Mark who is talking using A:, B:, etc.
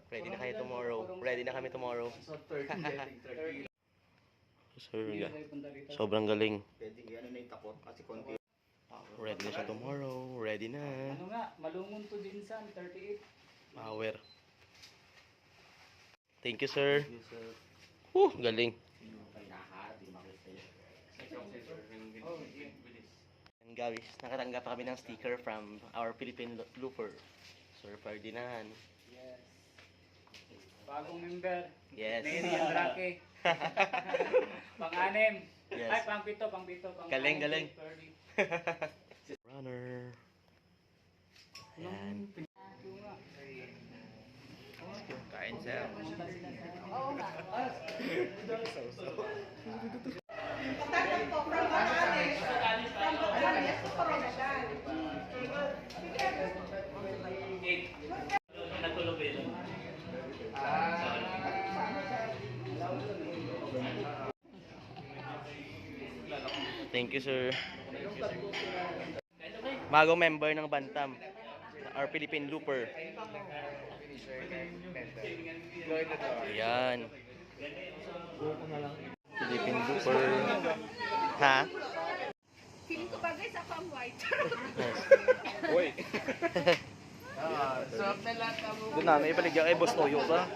A: Ready na kayo tomorrow. Ready na kami tomorrow. Sir, sobrang galing.
B: Pwede ano na yung takot kasi konti.
A: Ready na siya tomorrow. Ready na.
C: Ano nga, malungon to din sa 38.
A: Power. Thank you, sir.
B: Yes, sir.
A: Galing. And guys, nakatanggap pa kami ng sticker from our Philippine Looper, Sir Ferdinand.
C: Yes. Bagong member.
A: Yes.
C: Neri Andrake. Pang-anim.
A: Yes.
C: Ay, pang-pito.
A: Galing, galing.
C: Ferdy.
A: Runner. Ayan.
B: Kain, sir.
A: Thank you, sir. Bagong member ng Bantam. Our Philippine Looper. Ayan. Philippine Looper. Ha?
D: Feeling ko bagay sa pang white.
A: Uy. Doon na, may ibaligyan kay Boss Toyo ba?